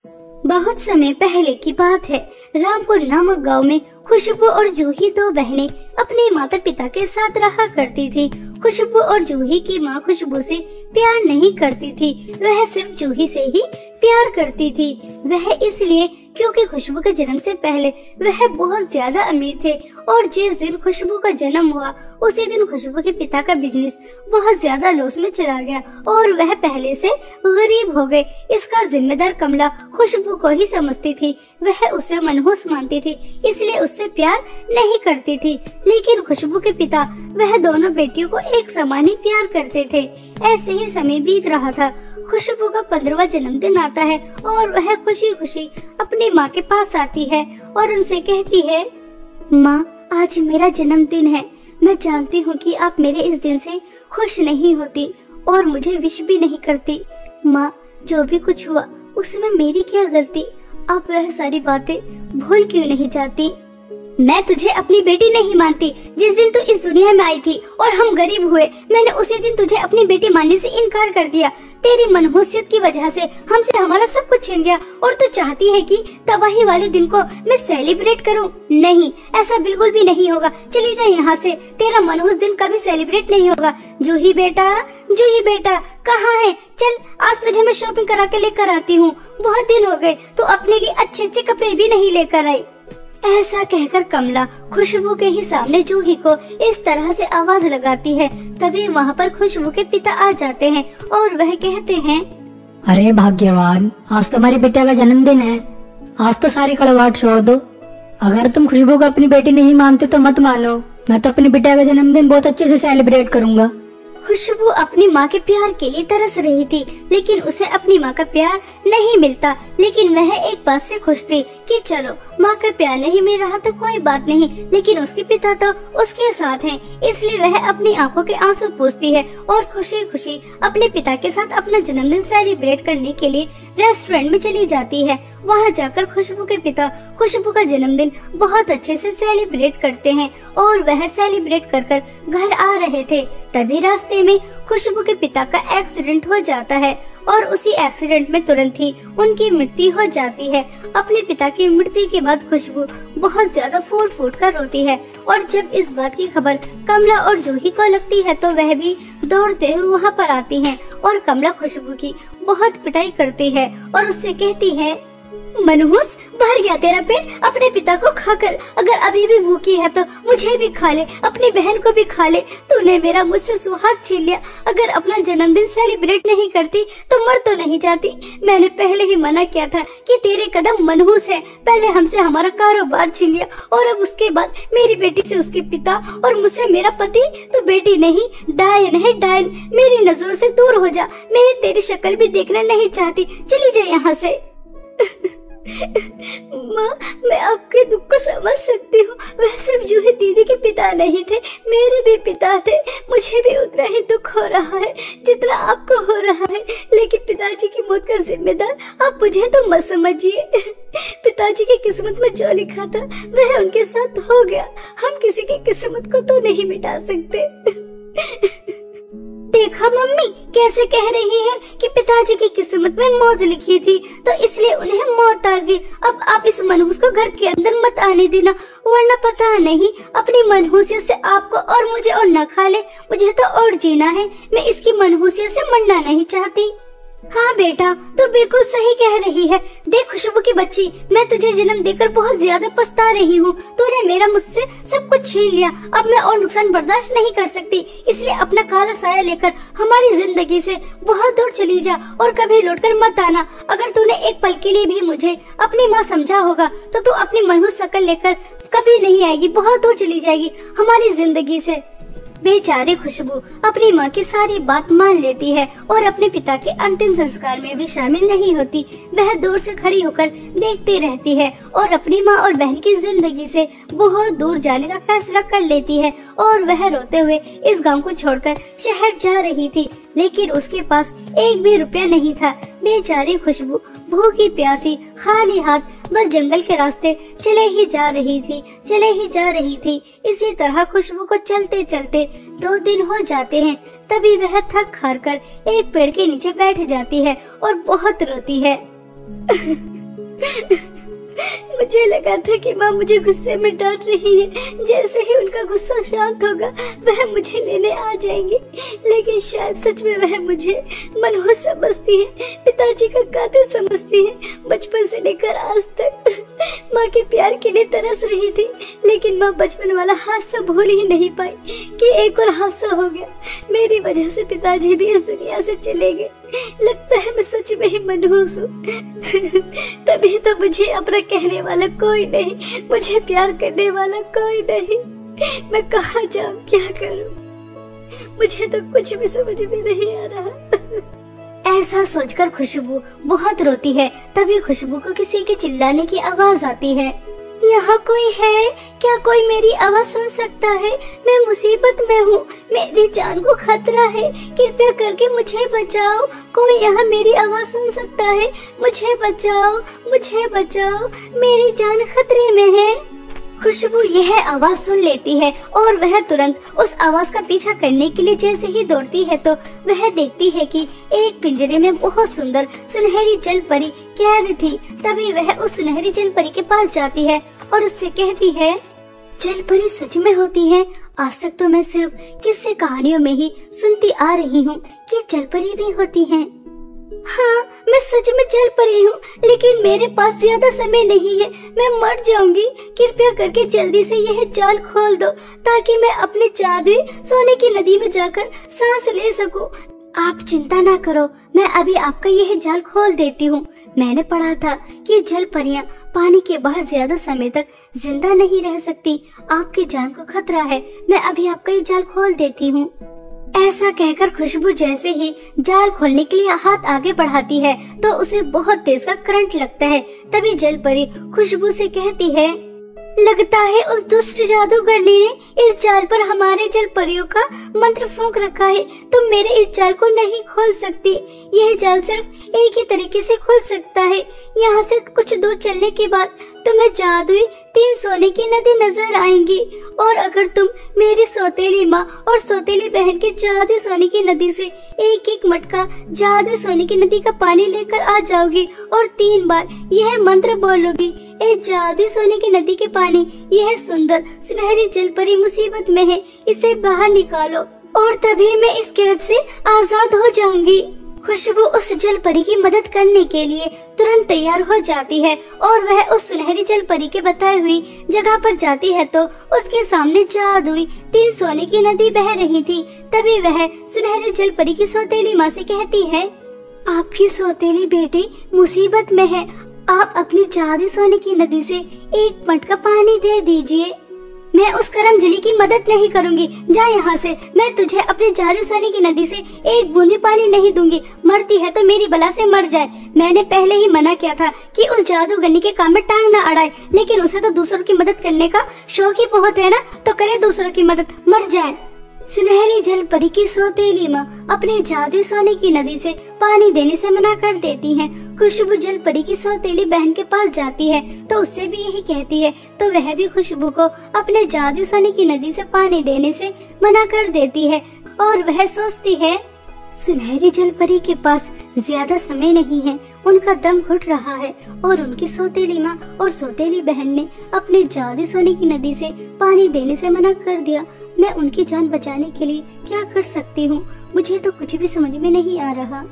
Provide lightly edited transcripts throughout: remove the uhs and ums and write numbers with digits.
बहुत समय पहले की बात है। रामपुर नामक गांव में खुशबू और जूही दो बहनें अपने माता पिता के साथ रहा करती थी। खुशबू और जूही की माँ खुशबू से प्यार नहीं करती थी, वह सिर्फ जूही से ही प्यार करती थी। वह इसलिए क्योंकि खुशबू के जन्म से पहले वह बहुत ज्यादा अमीर थे और जिस दिन खुशबू का जन्म हुआ उसी दिन खुशबू के पिता का बिजनेस बहुत ज्यादा लॉस में चला गया और वह पहले से गरीब हो गए। इसका जिम्मेदार कमला खुशबू को ही समझती थी। वह उसे मनहूस मानती थी, इसलिए उससे प्यार नहीं करती थी। लेकिन खुशबू के पिता वह दोनों बेटियों को एक समान ही प्यार करते थे। ऐसे ही समय बीत रहा था। खुशबू का 15वां जन्मदिन आता है और वह खुशी खुशी अपनी माँ के पास आती है और उनसे कहती है, माँ, आज मेरा जन्मदिन है। मैं जानती हूँ कि आप मेरे इस दिन से खुश नहीं होती और मुझे विश भी नहीं करती। माँ, जो भी कुछ हुआ उसमें मेरी क्या गलती? आप वह सारी बातें भूल क्यों नहीं जाती? मैं तुझे अपनी बेटी नहीं मानती। जिस दिन तू इस दुनिया में आई थी और हम गरीब हुए, मैंने उसी दिन तुझे अपनी बेटी मानने से इनकार कर दिया। तेरी मनहूसियत की वजह से हमसे हमारा सब कुछ छिन गया और तू चाहती है कि तबाही वाले दिन को मैं सेलिब्रेट करूं? नहीं, ऐसा बिल्कुल भी नहीं होगा। चली जा यहाँ से। तेरा मनहूस दिन कभी सेलिब्रेट नहीं होगा। जूही बेटा कहाँ है? चल, आज तुझे मैं शॉपिंग करा के लेकर आती हूँ। बहुत दिन हो गए, तू अपने लिए अच्छे अच्छे कपड़े भी नहीं लेकर आई। ऐसा कहकर कमला खुशबू के ही सामने जूही को इस तरह से आवाज लगाती है। तभी वहाँ पर खुशबू के पिता आ जाते हैं और वह कहते हैं, अरे भाग्यवान, आज तुम्हारी बेटा का जन्मदिन है। आज तो सारी कड़वाहट छोड़ दो। अगर तुम खुशबू को अपनी बेटी नहीं मानते तो मत मानो। मैं तो अपनी बेटा का जन्मदिन बहुत अच्छे से सेलिब्रेट करूंगा। खुशबू अपनी माँ के प्यार के लिए तरस रही थी, लेकिन उसे अपनी माँ का प्यार नहीं मिलता। लेकिन वह एक बात से खुश थी कि चलो, माँ का प्यार नहीं मिल रहा तो कोई बात नहीं, लेकिन उसके पिता तो उसके साथ हैं। इसलिए वह अपनी आंखों के आंसू पोंछती है और खुशी खुशी अपने पिता के साथ अपना जन्मदिन सेलिब्रेट करने के लिए रेस्टोरेंट में चली जाती है। वहाँ जाकर खुशबू के पिता खुशबू का जन्मदिन बहुत अच्छे से सेलिब्रेट करते हैं और वह सेलिब्रेट कर घर आ रहे थे। तभी रास्ते में खुशबू के पिता का एक्सीडेंट हो जाता है और उसी एक्सीडेंट में तुरंत ही उनकी मृत्यु हो जाती है। अपने पिता की मृत्यु के बाद खुशबू बहुत ज्यादा फूट कर रोती है और जब इस बात की खबर कमला और जूही को लगती है तो वह भी दौड़ते हुए वहाँ पर आती हैं और कमला खुशबू की बहुत पिटाई करती है और उससे कहती है, मनहूस, भर गया तेरा पेट अपने पिता को खाकर। अगर अभी भी भूखी है तो मुझे भी खा ले, अपनी बहन को भी खा ले। तूने मेरा मुझसे सुहाग छीन लिया। अगर अपना जन्मदिन सेलिब्रेट नहीं करती तो मर तो नहीं जाती। मैंने पहले ही मना किया था कि तेरे कदम मनहूस है। पहले हमसे हमारा कारोबार छीन लिया और अब उसके बाद मेरी बेटी से उसके पिता और मुझसे मेरा पति। तो बेटी नहीं, डायन है, डायन। मेरी नजरों से दूर हो जा। मैं तेरी शक्ल भी देखना नहीं चाहती। चली जा यहाँ से। माँ, मैं आपके दुख को समझ सकती हूँ। वह सिर्फ जूही दीदी के पिता नहीं थे, मेरे भी पिता थे। मुझे भी उतना ही दुख हो रहा है जितना आपको हो रहा है, लेकिन पिताजी की मौत का जिम्मेदार आप मुझे तो मत समझिए। पिताजी की किस्मत में जो लिखा था वह उनके साथ हो गया। हम किसी की किस्मत को तो नहीं मिटा सकते। देखा मम्मी कैसे कह रही है कि पिताजी की किस्मत में मौत लिखी थी तो इसलिए उन्हें मौत आ गई। अब आप इस मनहूस को घर के अंदर मत आने देना, वरना पता नहीं अपनी मनहूसियत से आपको और मुझे और न खा ले। मुझे तो और जीना है। मैं इसकी मनहूसियत से मरना नहीं चाहती। हाँ बेटा, तू बिल्कुल सही कह रही है। देख खुशबू की बच्ची, मैं तुझे जन्म देकर बहुत ज्यादा पछता रही हूँ। तूने मेरा मुझसे सब कुछ छीन लिया। अब मैं और नुकसान बर्दाश्त नहीं कर सकती, इसलिए अपना काला साया लेकर हमारी जिंदगी से बहुत दूर चली जा और कभी लौटकर मत आना। अगर तूने एक पल के लिए भी मुझे अपनी माँ समझा होगा तो तू अपनी मनहूस शक्ल लेकर कभी नहीं आएगी, बहुत दूर चली जाएगी हमारी जिंदगी से। बेचारी खुशबू अपनी माँ की सारी बात मान लेती है और अपने पिता के अंतिम संस्कार में भी शामिल नहीं होती। वह दूर से खड़ी होकर देखती रहती है और अपनी माँ और बहन की जिंदगी से बहुत दूर जाने का फैसला कर लेती है और वह रोते हुए इस गांव को छोड़कर शहर जा रही थी, लेकिन उसके पास एक भी रुपया नहीं था। बेचारी खुशबू भूखी प्यासी खाली हाथ बस जंगल के रास्ते चले ही जा रही थी। इसी तरह खुशबू को चलते चलते 2 दिन हो जाते हैं। तभी वह थक हार कर एक पेड़ के नीचे बैठ जाती है और बहुत रोती है। मुझे लगा था कि माँ मुझे गुस्से में डांट रही है, जैसे ही उनका गुस्सा शांत होगा वह मुझे लेने आ जाएंगे, लेकिन शायद सच में वह मुझे मनहूस समझती है, पिताजी का कातिल समझती है। बचपन से लेकर आज तक माँ के प्यार के लिए तरस रही थी, लेकिन माँ बचपन वाला हादसा भूल ही नहीं पाई कि एक और हादसा हो गया। मेरी वजह से पिताजी भी इस दुनिया से चले गए। लगता है मैं सच में ही मनहूस हूँ। तभी तो मुझे अपना कहने वाला कोई नहीं, मुझे प्यार करने वाला कोई नहीं। मैं कहाँ जाऊँ, क्या करूँ? मुझे तो कुछ भी समझ में नहीं आ रहा। ऐसा सोचकर खुशबू बहुत रोती है। तभी खुशबू को किसी के चिल्लाने की आवाज आती है। यहाँ कोई है क्या? कोई मेरी आवाज सुन सकता है? मैं मुसीबत में हूँ, मेरी जान को खतरा है, कृपया करके मुझे बचाओ। कोई यहाँ मेरी आवाज सुन सकता है? मुझे बचाओ, मुझे बचाओ, मेरी जान खतरे में है। खुशबू यह आवाज सुन लेती है और वह तुरंत उस आवाज का पीछा करने के लिए जैसे ही दौड़ती है तो वह देखती है कि एक पिंजरे में बहुत सुंदर सुनहरी जल परी कैद थी। तभी वह उस सुनहरी जल परी के पास जाती है और उससे कहती है, जल परी सच में होती है? आज तक तो मैं सिर्फ किस्से कहानियों में ही सुनती आ रही हूँ कि जल परी भी होती है। हाँ, मैं सच में जल परी हूँ, लेकिन मेरे पास ज्यादा समय नहीं है, मैं मर जाऊंगी। कृपया करके जल्दी से यह जाल खोल दो ताकि मैं अपने जादुई सोने की नदी में जाकर सांस ले सकूं। आप चिंता ना करो, मैं अभी आपका यह जाल खोल देती हूँ। मैंने पढ़ा था कि जल परियां पानी के बाहर ज्यादा समय तक जिंदा नहीं रह सकती। आपकी जान को खतरा है, मैं अभी आपका ये जाल खोल देती हूँ। ऐसा कहकर खुशबू जैसे ही जाल खोलने के लिए हाथ आगे बढ़ाती है तो उसे बहुत तेज का करंट लगता है। तभी जल परी खुशबू से कहती है, लगता है उस दुष्ट जादूगरनी ने इस जाल पर हमारे जल परियों का मंत्र फूंक रखा है। तुम मेरे इस जाल को नहीं खोल सकती। यह जाल सिर्फ एक ही तरीके से खुल सकता है। यहाँ से कुछ दूर चलने के बाद तुम्हें जादुई 3 सोने की नदी नजर आएंगी और अगर तुम मेरी सौतेली माँ और सौतेली बहन के जादुई सोने की नदी से एक एक मटका जादुई सोने की नदी का पानी लेकर आ जाओगी और 3 बार यह मंत्र बोलोगी, ए जादुई सोने की नदी के पानी, यह सुंदर सुनहरी जल परी मुसीबत में है, इसे बाहर निकालो और तभी मैं इस कैद से आजाद हो जाऊंगी। खुशबू उस जल परी की मदद करने के लिए तुरंत तैयार हो जाती है और वह उस सुनहरी जल परी के बताई हुई जगह पर जाती है तो उसके सामने जादुई 3 सोने की नदी बह रही थी। तभी वह सुनहरी जल परी की सौतेली माँ से कहती है, आपकी सौतेली बेटी मुसीबत में है, आप अपनी जादुई सोने की नदी से एक मटका पानी दे दीजिए। मैं उस करमजली की मदद नहीं करूंगी, जा यहाँ से। मैं तुझे अपने जादुई सोने की नदी से एक बूंद भी पानी नहीं दूंगी। मरती है तो मेरी बला से मर जाए। मैंने पहले ही मना किया था कि उस जादूगरनी के काम में टांग न अड़ाए, लेकिन उसे तो दूसरों की मदद करने का शौक ही बहुत है ना, तो करे दूसरों की मदद, मर जाए। सुनहरी जल परी की सौतेली माँ अपने जादुई सोने की नदी से पानी देने से मना कर देती है। खुशबू जल परी की सौतेली बहन के पास जाती है तो उससे भी यही कहती है, तो वह भी खुशबू को अपने जादुई सोने की नदी से पानी देने से मना कर देती है और वह सोचती है, सुनहरी जल परी के पास ज्यादा समय नहीं है, उनका दम घुट रहा है और उनकी सौतेली माँ और सौतेली बहन ने अपने जादुई सोने की नदी से पानी देने से मना कर दिया। मैं उनकी जान बचाने के लिए क्या कर सकती हूँ? मुझे तो कुछ भी समझ में नहीं आ रहा।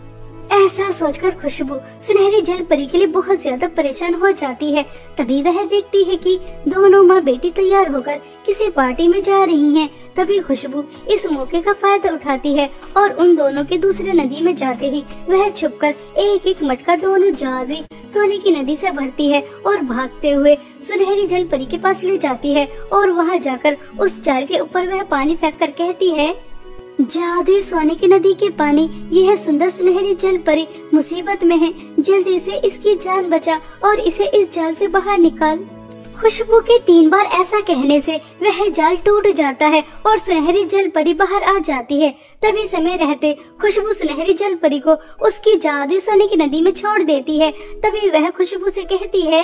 ऐसा सोचकर खुशबू सुनहरी जल परी के लिए बहुत ज्यादा परेशान हो जाती है। तभी वह देखती है कि दोनों माँ बेटी तैयार होकर किसी पार्टी में जा रही हैं। तभी खुशबू इस मौके का फायदा उठाती है और उन दोनों के दूसरे नदी में जाते ही वह छुपकर एक एक मटका दोनों जादुई सोने की नदी से भरती है और भागते हुए सुनहरी जल परी के पास ले जाती है और वहाँ जाकर उस जाल के ऊपर वह पानी फेंक कर कहती है, जादुई सोने की नदी के पानी, यह सुंदर सुनहरी जल परी मुसीबत में है, जल्दी से इसकी जान बचा और इसे इस जाल से बाहर निकाल। खुशबू के 3 बार ऐसा कहने से वह जाल टूट जाता है और सुनहरी जल परी बाहर आ जाती है। तभी समय रहते खुशबू सुनहरी जल परी को उसकी जादुई सोने की नदी में छोड़ देती है। तभी वह खुशबू से कहती है,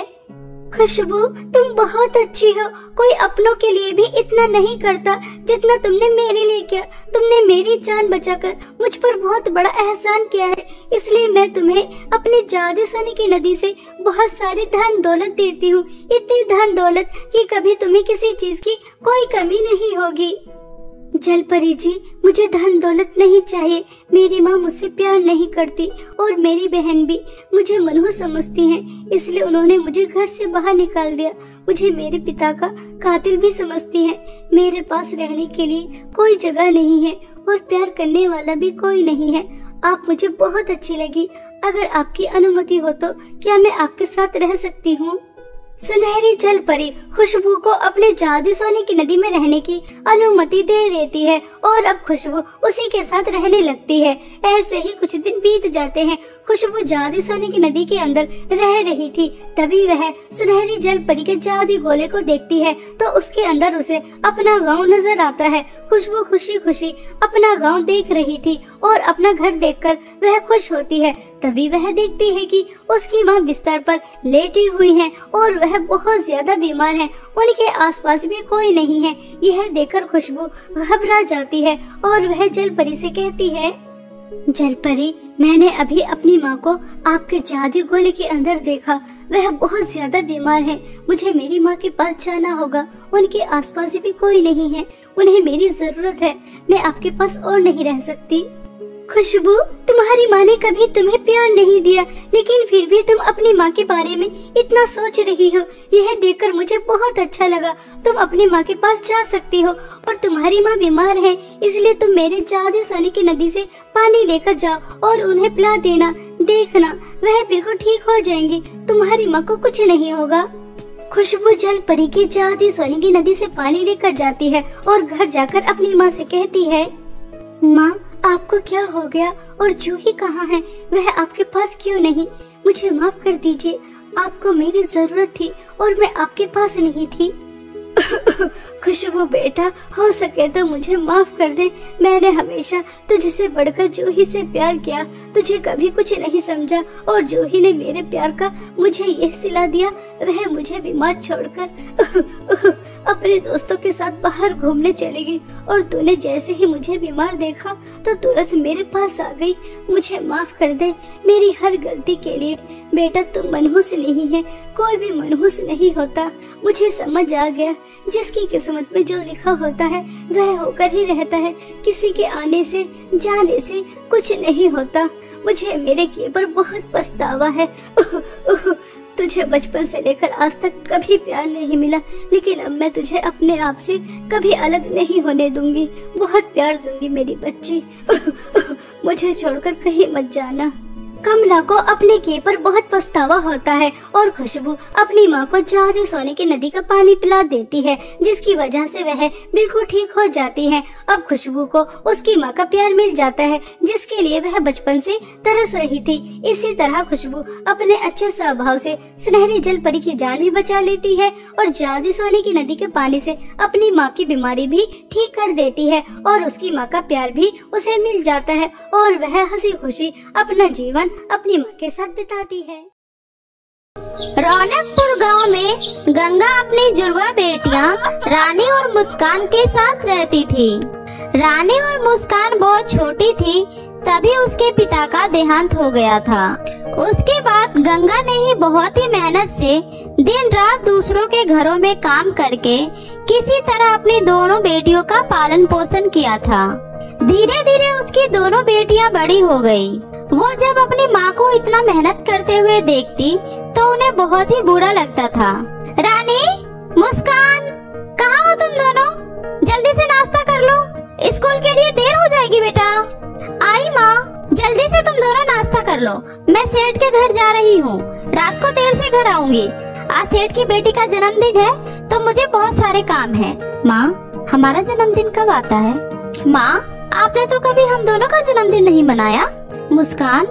खुशबू, तुम बहुत अच्छी हो। कोई अपनों के लिए भी इतना नहीं करता जितना तुमने मेरे लिए किया। तुमने मेरी जान बचाकर मुझ पर बहुत बड़ा एहसान किया है, इसलिए मैं तुम्हें अपने जादू सोने की नदी से बहुत सारी धन दौलत देती हूँ। इतनी धन दौलत कि कभी तुम्हें किसी चीज की कोई कमी नहीं होगी। जल परी जी, मुझे धन दौलत नहीं चाहिए। मेरी माँ मुझसे प्यार नहीं करती और मेरी बहन भी मुझे मनहूस समझती हैं, इसलिए उन्होंने मुझे घर से बाहर निकाल दिया। मुझे मेरे पिता का कातिल भी समझती हैं। मेरे पास रहने के लिए कोई जगह नहीं है और प्यार करने वाला भी कोई नहीं है। आप मुझे बहुत अच्छी लगी। अगर आपकी अनुमति हो तो क्या मैं आपके साथ रह सकती हूँ? सुनहरी जल परी खुशबू को अपने जादू सोने की नदी में रहने की अनुमति दे देती है और अब खुशबू उसी के साथ रहने लगती है। ऐसे ही कुछ दिन बीत जाते हैं। खुशबू जादू सोने की नदी के अंदर रह रही थी, तभी वह सुनहरी जल परी के जादू गोले को देखती है तो उसके अंदर उसे अपना गांव नजर आता है। खुशबू खुशी खुशी अपना गांव देख रही थी और अपना घर देखकर वह खुश होती है। तभी वह देखती है कि उसकी माँ बिस्तर पर लेटी हुई है और वह बहुत ज्यादा बीमार है। उनके आसपास भी कोई नहीं है। यह देखकर खुशबू घबरा जाती है और वह जल परी से कहती है, जल परी, मैंने अभी अपनी माँ को आपके जादू गोले के अंदर देखा। वह बहुत ज्यादा बीमार है। मुझे मेरी माँ के पास जाना होगा। उनके आसपास भी कोई नहीं है। उन्हें मेरी जरूरत है। मैं आपके पास और नहीं रह सकती। खुशबू, तुम्हारी माँ ने कभी तुम्हें प्यार नहीं दिया, लेकिन फिर भी तुम अपनी माँ के बारे में इतना सोच रही हो। यह देखकर मुझे बहुत अच्छा लगा। तुम अपनी माँ के पास जा सकती हो और तुम्हारी माँ बीमार है, इसलिए तुम मेरे जादू सोने की नदी से पानी लेकर जाओ और उन्हें पिला देना। देखना, वह बिल्कुल ठीक हो जाएंगी। तुम्हारी माँ को कुछ नहीं होगा। खुशबू जल परी की जादू सोने की नदी से पानी लेकर जाती है और घर जाकर अपनी माँ से कहती है, माँ, आपको क्या हो गया और जूही कहाँ है? वह आपके पास क्यों नहीं? मुझे माफ कर दीजिए। आपको मेरी जरूरत थी और मैं आपके पास नहीं थी। खुशबू बेटा, हो सके तो मुझे माफ कर दे। मैंने हमेशा तुझसे बढ़कर जूही से प्यार किया। तुझे कभी कुछ नहीं समझा और जूही ने मेरे प्यार का मुझे यह सिला दिया। वह मुझे बीमार छोड़कर अपने दोस्तों के साथ बाहर घूमने चली गई और तूने जैसे ही मुझे बीमार देखा तो तुरंत मेरे पास आ गई। मुझे माफ कर दे मेरी हर गलती के लिए। बेटा, तुम मनहूस नहीं है। कोई भी मनहूस नहीं होता। मुझे समझ आ गया, जिसकी किस्मत में जो लिखा होता है वह होकर ही रहता है। किसी के आने से जाने से कुछ नहीं होता। मुझे मेरे किए पर बहुत पछतावा है। तुझे बचपन से लेकर आज तक कभी प्यार नहीं मिला, लेकिन अब मैं तुझे अपने आप से कभी अलग नहीं होने दूंगी। बहुत प्यार दूंगी मेरी बच्ची। मुझे छोड़कर कहीं मत जाना। कमला को अपने किए पर बहुत पछतावा होता है और खुशबू अपनी माँ को जादू सोने की नदी का पानी पिला देती है, जिसकी वजह से वह बिल्कुल ठीक हो जाती है। अब खुशबू को उसकी माँ का प्यार मिल जाता है, जिसके लिए वह बचपन से तरस रही थी। इसी तरह खुशबू अपने अच्छे स्वभाव से सुनहरी जल परी की जान भी बचा लेती है और जादू सोने की नदी के पानी से अपनी माँ की बीमारी भी ठीक कर देती है और उसकी माँ का प्यार भी उसे मिल जाता है और वह हंसी खुशी अपना जीवन अपनी माँ के साथ बिताती है। रौनकपुर गांव में गंगा अपनी जुड़वा बेटियां रानी और मुस्कान के साथ रहती थी। रानी और मुस्कान बहुत छोटी थी, तभी उसके पिता का देहांत हो गया था। उसके बाद गंगा ने ही बहुत ही मेहनत से दिन रात दूसरों के घरों में काम करके किसी तरह अपनी दोनों बेटियों का पालन पोषण किया था। धीरे धीरे उसकी दोनों बेटियां बड़ी हो गई। वो जब अपनी माँ को इतना मेहनत करते हुए देखती तो उन्हें बहुत ही बुरा लगता था। रानी, मुस्कान, कहाँ हो तुम दोनों? जल्दी से नाश्ता कर लो, स्कूल के लिए देर हो जाएगी बेटा। आई माँ, जल्दी से तुम दोनों नाश्ता कर लो। मैं सेठ के घर जा रही हूँ, रात को देर से घर आऊंगी। आज सेठ की बेटी का जन्मदिन है तो मुझे बहुत सारे काम है। माँ, हमारा जन्मदिन कब आता है? माँ, आपने तो कभी हम दोनों का जन्मदिन नहीं मनाया। मुस्कान,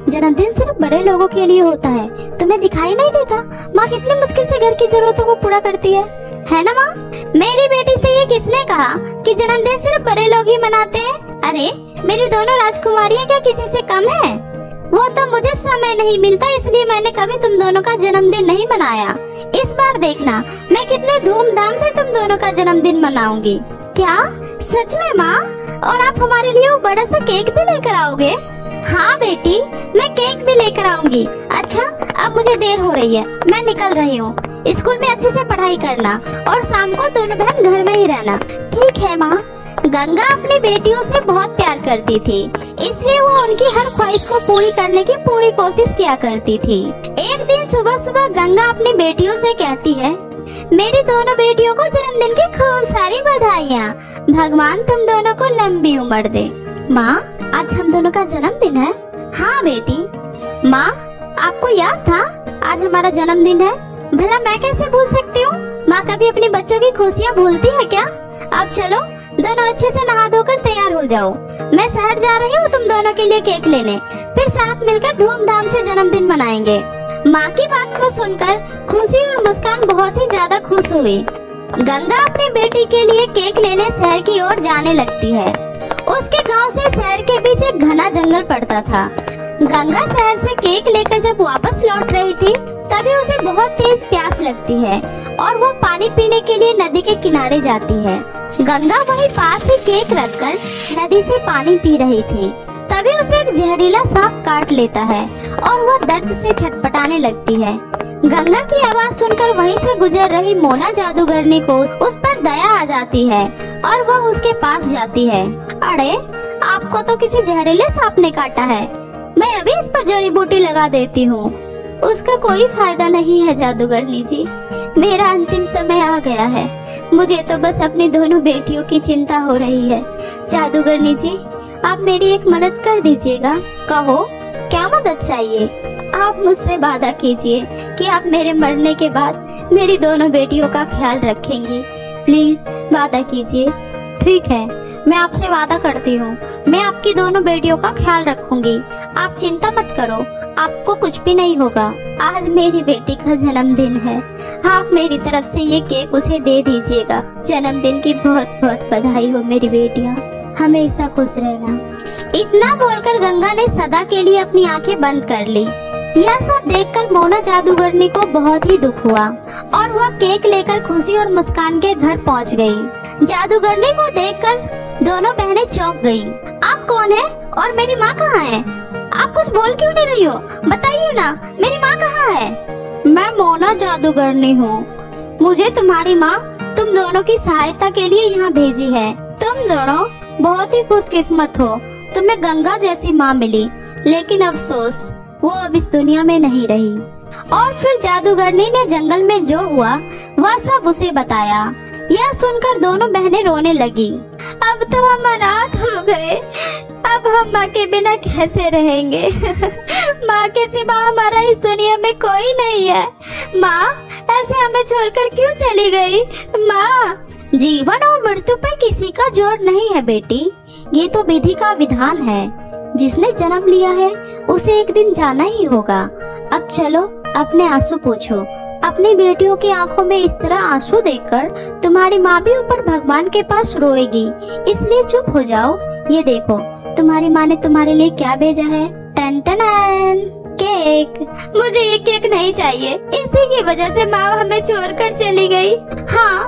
जन्मदिन सिर्फ बड़े लोगों के लिए होता है, तुम्हें दिखाई नहीं देता? माँ कितनी मुश्किल से घर की जरूरतों को पूरा करती है ना माँ? मेरी बेटी से ये किसने कहा कि जन्मदिन सिर्फ बड़े लोग ही मनाते हैं? अरे, मेरी दोनों राजकुमारियाँ क्या किसी से कम है? वो तो मुझे समय नहीं मिलता, इसलिए मैंने कभी तुम दोनों का जन्मदिन नहीं मनाया। इस बार देखना मैं कितने धूमधाम से तुम दोनों का जन्मदिन मनाऊंगी। क्या सच में माँ? और आप हमारे लिए वो बड़ा सा केक भी लेकर आओगे? हाँ बेटी, मैं केक भी लेकर आऊंगी। अच्छा, अब मुझे देर हो रही है, मैं निकल रही हूँ। स्कूल में अच्छे से पढ़ाई करना और शाम को दोनों बहन घर में ही रहना। ठीक है माँ। गंगा अपनी बेटियों से बहुत प्यार करती थी, इसलिए वो उनकी हर ख्वाहिश को पूरी करने की पूरी कोशिश किया करती थी। एक दिन सुबह सुबह गंगा अपनी बेटियों से कहती है, मेरी दोनों बेटियों को जन्मदिन की खूब सारी बधाइयाँ। भगवान तुम दोनों को लंबी उम्र दे। माँ, आज हम दोनों का जन्मदिन है। हाँ बेटी। माँ, आपको याद था आज हमारा जन्मदिन है? भला मैं कैसे भूल सकती हूँ? माँ कभी अपने बच्चों की खुशियाँ भूलती है क्या? अब चलो दोनों अच्छे से नहा धोकर तैयार हो जाओ, मैं शहर जा रही हूँ तुम दोनों के लिए केक लेने, फिर साथ मिलकर धूमधाम से जन्मदिन मनाएंगे। माँ की बात को सुनकर खुशी और मुस्कान बहुत ही ज्यादा खुश हुई। गंगा अपनी बेटी के लिए केक लेने शहर की ओर जाने लगती है। उसके गांव से शहर के बीच एक घना जंगल पड़ता था। गंगा शहर से केक लेकर जब वापस लौट रही थी, तभी उसे बहुत तेज प्यास लगती है और वो पानी पीने के लिए नदी के किनारे जाती है। गंगा वहीं पास ही केक रखकर नदी से पानी पी रही थी, तभी उसे एक जहरीला सांप काट लेता है और वो दर्द से छटपटाने लगती है। गंगा की आवाज सुनकर वहीं से गुजर रही मोना जादूगरनी को उस पर दया आ जाती है और वो उसके पास जाती है। अरे, आपको तो किसी जहरीले सांप ने काटा है, मैं अभी इस पर जड़ी बूटी लगा देती हूँ। उसका कोई फायदा नहीं है जादूगरनी जी, मेरा अंतिम समय आ गया है। मुझे तो बस अपनी दोनों बेटियों की चिंता हो रही है। जादूगरनी जी, आप मेरी एक मदद कर दीजिएगा। कहो, क्या मदद चाहिए? आप मुझसे वादा कीजिए कि आप मेरे मरने के बाद मेरी दोनों बेटियों का ख्याल रखेंगी। प्लीज वादा कीजिए। ठीक है, मैं आपसे वादा करती हूँ, मैं आपकी दोनों बेटियों का ख्याल रखूंगी। आप चिंता मत करो, आपको कुछ भी नहीं होगा। आज मेरी बेटी का जन्मदिन है, आप मेरी तरफ से ये केक उसे दे दीजिएगा। जन्मदिन की बहुत बहुत बधाई हो मेरी बेटियाँ, हमेशा खुश रहना। इतना बोलकर गंगा ने सदा के लिए अपनी आंखें बंद कर ली। यह सब देखकर मोना जादूगरनी को बहुत ही दुख हुआ और वह केक लेकर खुशी और मुस्कान के घर पहुंच गई। जादूगरनी को देखकर दोनों बहनें चौंक गईं। आप कौन है और मेरी माँ कहाँ है? आप कुछ बोल क्यों नहीं रही हो? बताइए ना, मेरी माँ कहाँ है? मैं मोना जादूगरनी हूँ। मुझे तुम्हारी माँ तुम दोनों की सहायता के लिए यहाँ भेजी है। तुम दोनों बहुत ही खुशकिस्मत हो, तुम्हें गंगा जैसी माँ मिली, लेकिन अफसोस वो अब इस दुनिया में नहीं रही। और फिर जादूगरनी ने जंगल में जो हुआ वह सब उसे बताया। यह सुनकर दोनों बहनें रोने लगी। अब तो हम अनाथ हो गए, अब हम माँ के बिना कैसे रहेंगे? माँ के सिवा हमारा इस दुनिया में कोई नहीं है। माँ ऐसे हमें छोड़कर क्यों चली गई? माँ, जीवन और मृत्यु पर किसी का जोर नहीं है बेटी, ये तो विधि का विधान है। जिसने जन्म लिया है उसे एक दिन जाना ही होगा। अब चलो अपने आंसू पोंछो। अपनी बेटियों की आंखों में इस तरह आंसू देखकर तुम्हारी माँ भी ऊपर भगवान के पास रोएगी, इसलिए चुप हो जाओ। ये देखो तुम्हारी माँ ने तुम्हारे लिए क्या भेजा है। टन टन केक। मुझे ये केक नहीं चाहिए, इसी की वजह से माँ हमें छोड़कर चली गई। हाँ,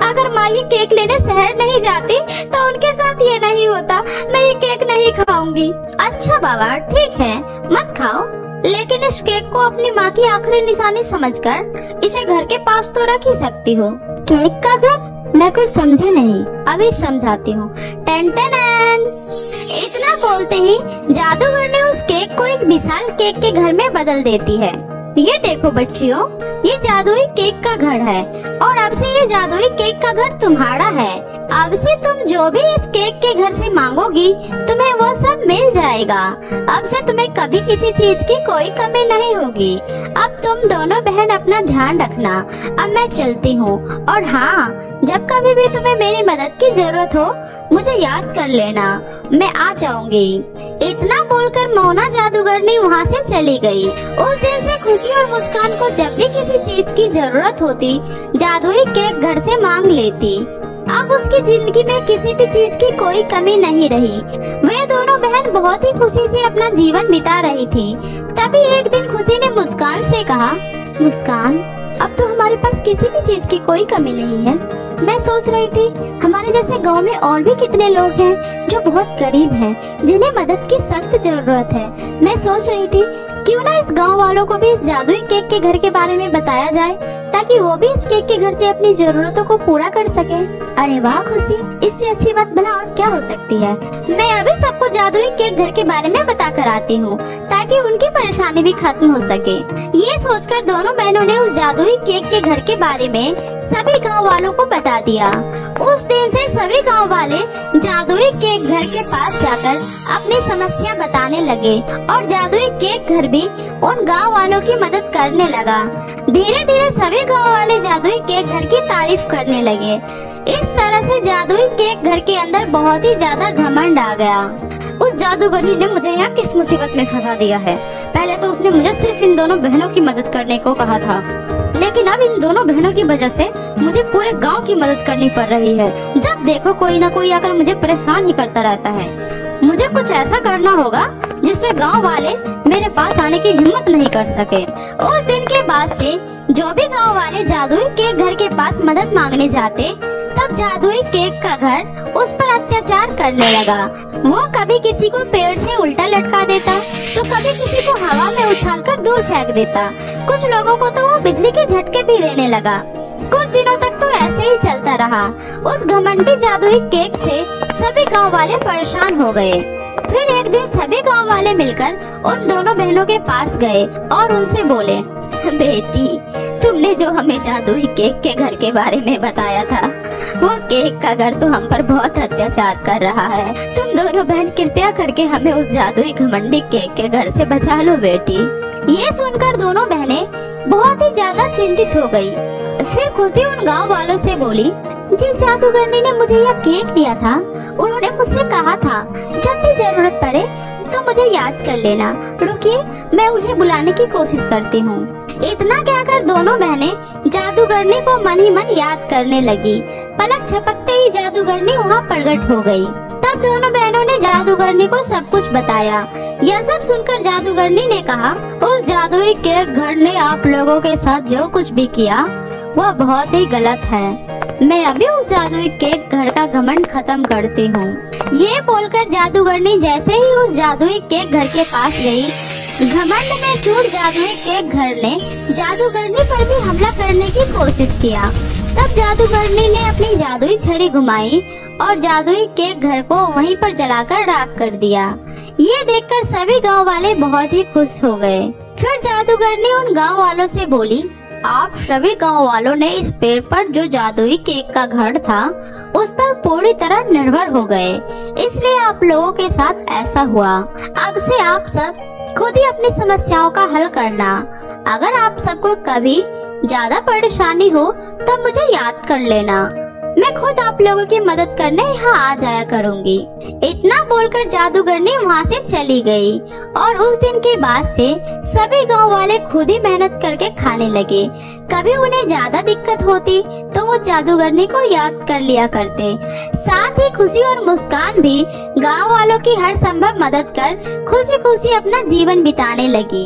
अगर माँ ये केक लेने शहर नहीं जाती तो उनके साथ ये नहीं होता। मैं ये केक नहीं खाऊंगी। अच्छा बाबा, ठीक है, मत खाओ, लेकिन इस केक को अपनी माँ की आखिरी निशानी समझकर इसे घर के पास तो रख ही सकती हो। केक का घर? मैं कुछ समझे नहीं, अभी समझाती हूँ। Ten ten. इतना बोलते ही जादूगर ने उस केक को एक विशाल केक के घर में बदल देती है। ये देखो बच्चियों, ये जादुई केक का घर है और अब से ये जादुई केक का घर तुम्हारा है। अब से तुम जो भी इस केक के घर से मांगोगी तुम्हें वो सब मिल जाएगा। अब से तुम्हें कभी किसी चीज की कोई कमी नहीं होगी। अब तुम दोनों बहन अपना ध्यान रखना। अब मैं चलती हूँ, और हाँ, जब कभी भी तुम्हें मेरी मदद की जरूरत हो मुझे याद कर लेना, मैं आ जाऊंगी। इतना बोलकर मोना जादूगरनी वहाँ से चली गई। उस दिन से खुशी और मुस्कान को जब भी किसी चीज की जरूरत होती जादुई केक घर से मांग लेती। अब उसकी जिंदगी में किसी भी चीज की कोई कमी नहीं रही। वे दोनों बहन बहुत ही खुशी से अपना जीवन बिता रही थी। तभी एक दिन खुशी ने मुस्कान से कहा, मुस्कान अब तो हमारे पास किसी भी चीज की कोई कमी नहीं है। मैं सोच रही थी हमारे जैसे गांव में और भी कितने लोग हैं जो बहुत गरीब हैं, जिन्हें मदद की सख्त जरूरत है। मैं सोच रही थी क्यों ना इस गांव वालों को भी इस जादुई केक के घर के बारे में बताया जाए, ताकि वो भी इस केक के घर से अपनी जरूरतों को पूरा कर सके। अरे वाह खुशी, इससे अच्छी बात भला और क्या हो सकती है। मैं अभी सबको जादुई केक घर के बारे में बता कर आती हूँ, ताकि उनकी परेशानी भी खत्म हो सके। ये सोचकर दोनों बहनों ने उस जादुई केक के घर के बारे में सभी गांव वालों को बता दिया। उस दिन से सभी गांव वाले जादुई केक घर के पास जाकर अपनी समस्या बताने लगे और जादुई केक घर भी उन गांव वालों की मदद करने लगा। धीरे धीरे सभी गांव वाले जादुई केक घर की तारीफ करने लगे। इस तरह से जादुई केक घर के अंदर बहुत ही ज्यादा घमंड आ गया। उस जादूगरनी ने मुझे यहाँ किस मुसीबत में फंसा दिया है। पहले तो उसने मुझे सिर्फ इन दोनों बहनों की मदद करने को कहा था, लेकिन अब इन दोनों बहनों की वजह से मुझे पूरे गांव की मदद करनी पड़ रही है। जब देखो कोई ना कोई आकर मुझे परेशान ही करता रहता है। मुझे कुछ ऐसा करना होगा जिससे गांव वाले मेरे पास आने की हिम्मत नहीं कर सके। उस दिन के बाद से जो भी गांव वाले जादुई केक घर के पास मदद मांगने जाते, तब जादुई केक का घर उस पर अत्याचार करने लगा। वो कभी किसी को पेड़ से उल्टा लटका देता, तो कभी किसी को हवा में उछालकर दूर फेंक देता। कुछ लोगों को तो वो बिजली के झटके भी देने लगा। कुछ दिनों तक तो ऐसे ही चलता रहा। उस घमंडी जादुई केक से सभी गांव वाले परेशान हो गए। फिर एक दिन सभी गांव वाले मिलकर उन दोनों बहनों के पास गए और उनसे बोले, बेटी, तुमने जो हमें जादुई केक के घर के बारे में बताया था, वो केक का घर तो हम पर बहुत अत्याचार कर रहा है। तुम दोनों बहन कृपया करके हमें उस जादुई घमंडी केक के घर से बचा लो बेटी। ये सुनकर दोनों बहनें बहुत ही ज्यादा चिंतित हो गई। फिर खुशी उन गांव वालों से बोली, जिस जादूगरनी ने मुझे यह केक दिया था, उन्होंने मुझसे कहा था जब भी जरूरत पड़े तो मुझे याद कर लेना। रुकिए, मैं उन्हें बुलाने की कोशिश करती हूँ। इतना कहकर दोनों बहनें जादूगरनी को मन ही मन याद करने लगी। पलक झपकते ही जादूगरनी वहाँ प्रकट हो गई। तब दोनों बहनों ने जादूगरनी को सब कुछ बताया। यह सब सुनकर जादूगरनी ने कहा, उस जादुई केक घर ने आप लोगों के साथ जो कुछ भी किया वह बहुत ही गलत है। मैं अभी उस जादुई केक घर का घमंड खत्म करती हूँ। ये बोलकर जादूगरनी जैसे ही उस जादुई केक घर के पास गई, घमंड में चूर जादुई केक घर ने जादूगरनी पर भी हमला करने की कोशिश किया। तब जादूगरनी ने अपनी जादुई छड़ी घुमाई और जादुई केक घर को वहीं पर जलाकर राख कर दिया। ये देखकर सभी गांव वाले बहुत ही खुश हो गए। फिर जादूगरनी उन गांव वालों से बोली, आप सभी गांव वालों ने इस पेड़ पर जो जादुई केक का घर था उस पर पूरी तरह निर्भर हो गए, इसलिए आप लोगों के साथ ऐसा हुआ। अब से आप सब खुद ही अपनी समस्याओं का हल करना। अगर आप सबको कभी ज्यादा परेशानी हो तो मुझे याद कर लेना। मैं खुद आप लोगों की मदद करने यहाँ आ जाया करूँगी। इतना बोलकर जादूगरनी वहाँ से चली गई और उस दिन के बाद से सभी गांव वाले खुद ही मेहनत करके खाने लगे। कभी उन्हें ज्यादा दिक्कत होती तो वो जादूगरनी को याद कर लिया करते। साथ ही खुशी और मुस्कान भी गांव वालों की हर संभव मदद कर खुशी खुशी अपना जीवन बिताने लगी।